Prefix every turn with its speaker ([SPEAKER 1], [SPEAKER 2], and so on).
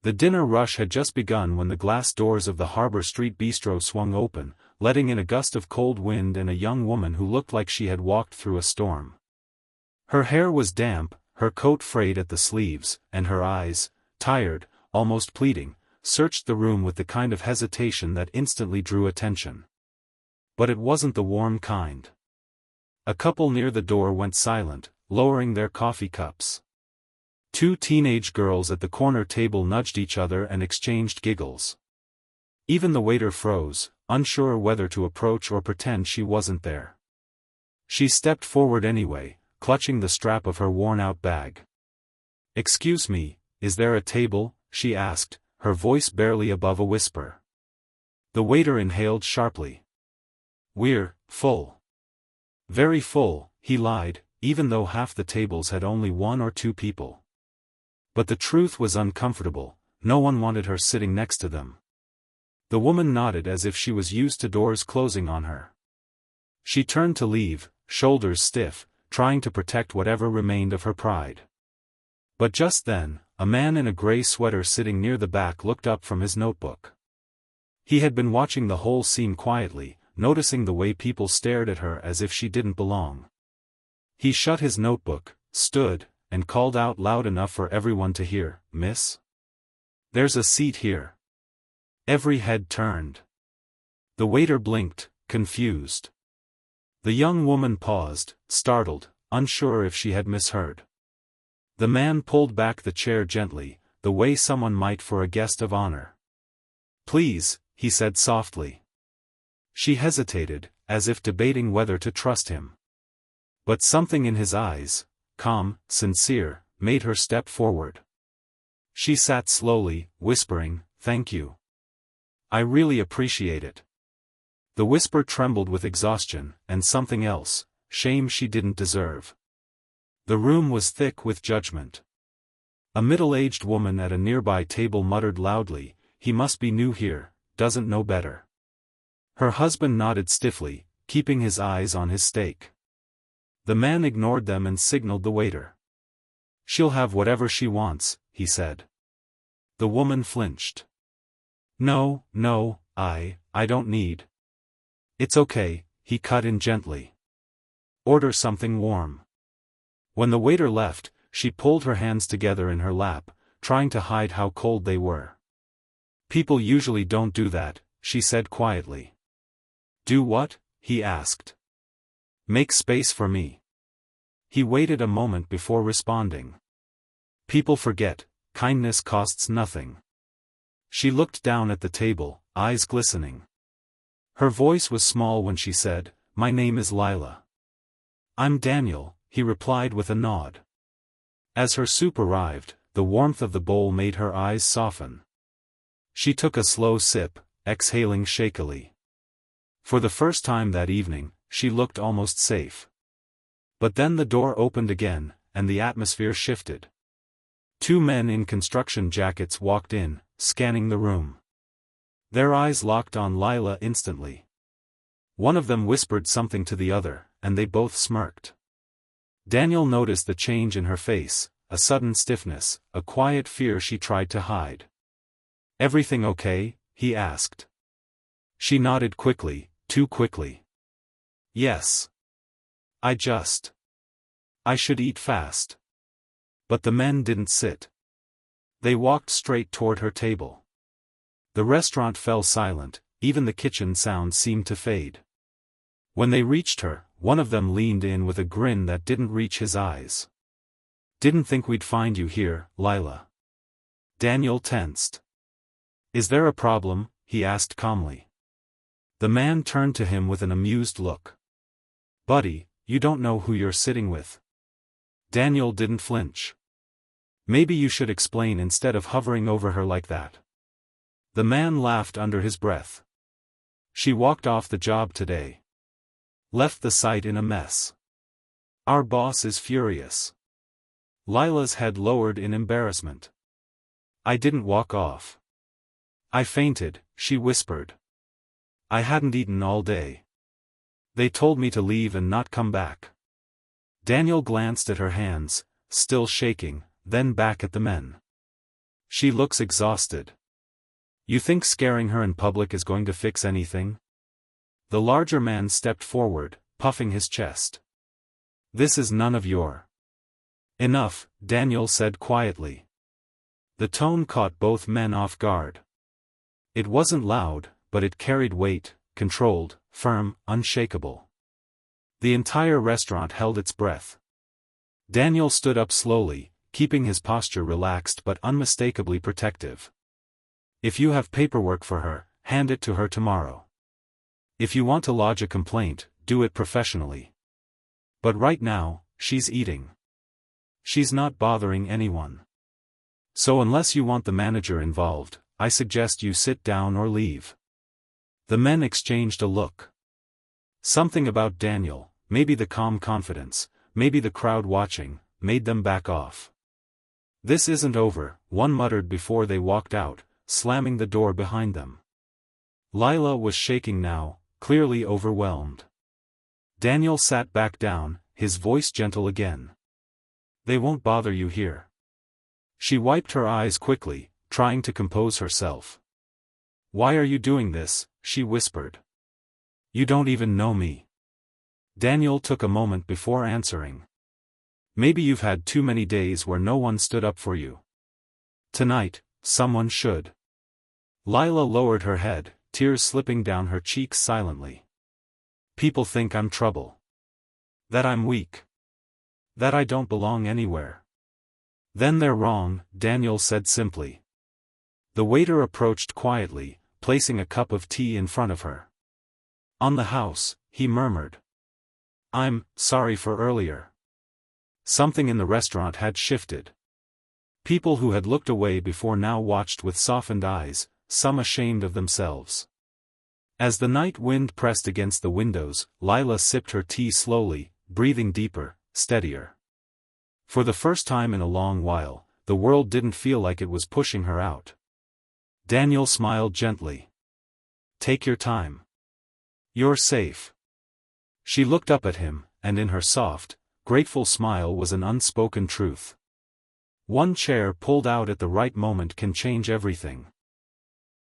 [SPEAKER 1] The dinner rush had just begun when the glass doors of the Harbor Street Bistro swung open, letting in a gust of cold wind and a young woman who looked like she had walked through a storm. Her hair was damp, her coat frayed at the sleeves, and her eyes, tired, almost pleading, searched the room with the kind of hesitation that instantly drew attention. But it wasn't the warm kind. A couple near the door went silent, lowering their coffee cups. Two teenage girls at the corner table nudged each other and exchanged giggles. Even the waiter froze, unsure whether to approach or pretend she wasn't there. She stepped forward anyway, clutching the strap of her worn-out bag. "Excuse me, is there a table?" she asked, her voice barely above a whisper. The waiter inhaled sharply. "We're full." "Very full," he lied, even though half the tables had only one or two people. But the truth was uncomfortable, no one wanted her sitting next to them. The woman nodded as if she was used to doors closing on her. She turned to leave, shoulders stiff, trying to protect whatever remained of her pride. But just then, a man in a gray sweater sitting near the back looked up from his notebook. He had been watching the whole scene quietly, noticing the way people stared at her as if she didn't belong. He shut his notebook, stood, and called out loud enough for everyone to hear, "Miss? There's a seat here." Every head turned. The waiter blinked, confused. The young woman paused, startled, unsure if she had misheard. The man pulled back the chair gently, the way someone might for a guest of honor. "Please," he said softly. She hesitated, as if debating whether to trust him. But something in his eyes, calm, sincere, made her step forward. She sat slowly, whispering, "Thank you. I really appreciate it." The whisper trembled with exhaustion, and something else, shame she didn't deserve. The room was thick with judgment. A middle-aged woman at a nearby table muttered loudly, "He must be new here, doesn't know better." Her husband nodded stiffly, keeping his eyes on his steak. The man ignored them and signaled the waiter. "She'll have whatever she wants," he said. The woman flinched. No, I don't need." "It's okay," he cut in gently. "Order something warm." When the waiter left, she pulled her hands together in her lap, trying to hide how cold they were. "People usually don't do that," she said quietly. "Do what?" he asked. "Make space for me." He waited a moment before responding. "People forget, kindness costs nothing." She looked down at the table, eyes glistening. Her voice was small when she said, "My name is Lila." "I'm Daniel," he replied with a nod. As her soup arrived, the warmth of the bowl made her eyes soften. She took a slow sip, exhaling shakily. For the first time that evening, she looked almost safe. But then the door opened again, and the atmosphere shifted. Two men in construction jackets walked in, scanning the room. Their eyes locked on Lila instantly. One of them whispered something to the other, and they both smirked. Daniel noticed the change in her face, a sudden stiffness, a quiet fear she tried to hide. "Everything okay?" he asked. She nodded quickly, too quickly. "Yes. I should eat fast." But the men didn't sit. They walked straight toward her table. The restaurant fell silent, even the kitchen sound seemed to fade. When they reached her, one of them leaned in with a grin that didn't reach his eyes. "Didn't think we'd find you here, Lila." Daniel tensed. "Is there a problem?" he asked calmly. The man turned to him with an amused look. "Buddy, you don't know who you're sitting with." Daniel didn't flinch. "Maybe you should explain instead of hovering over her like that." The man laughed under his breath. "She walked off the job today. Left the site in a mess. Our boss is furious." Lila's head lowered in embarrassment. "I didn't walk off. I fainted," she whispered. "I hadn't eaten all day. They told me to leave and not come back." Daniel glanced at her hands, still shaking, then back at the men. She looks exhausted. You think scaring her in public is going to fix anything? The larger man stepped forward, puffing his chest. This is none of your. Enough, Daniel said quietly. The tone caught both men off guard. It wasn't loud, but it carried weight, controlled, firm, unshakable. The entire restaurant held its breath. Daniel stood up slowly, keeping his posture relaxed but unmistakably protective. If you have paperwork for her, hand it to her tomorrow. If you want to lodge a complaint, do it professionally. But right now, she's eating. She's not bothering anyone. So unless you want the manager involved, I suggest you sit down or leave. The men exchanged a look. Something about Daniel, maybe the calm confidence, maybe the crowd watching, made them back off. This isn't over, one muttered before they walked out, slamming the door behind them. Lila was shaking now, clearly overwhelmed. Daniel sat back down, his voice gentle again. They won't bother you here. She wiped her eyes quickly, trying to compose herself. Why are you doing this? She whispered. You don't even know me. Daniel took a moment before answering. Maybe you've had too many days where no one stood up for you. Tonight, someone should. Lila lowered her head, tears slipping down her cheeks silently. People think I'm trouble. That I'm weak. That I don't belong anywhere. Then they're wrong, Daniel said simply. The waiter approached quietly, placing a cup of tea in front of her. On the house, he murmured. I'm sorry for earlier. Something in the restaurant had shifted. People who had looked away before now watched with softened eyes, some ashamed of themselves. As the night wind pressed against the windows, Lila sipped her tea slowly, breathing deeper, steadier. For the first time in a long while, the world didn't feel like it was pushing her out. Daniel smiled gently. Take your time. You're safe. She looked up at him, and in her soft, grateful smile was an unspoken truth. One chair pulled out at the right moment can change everything.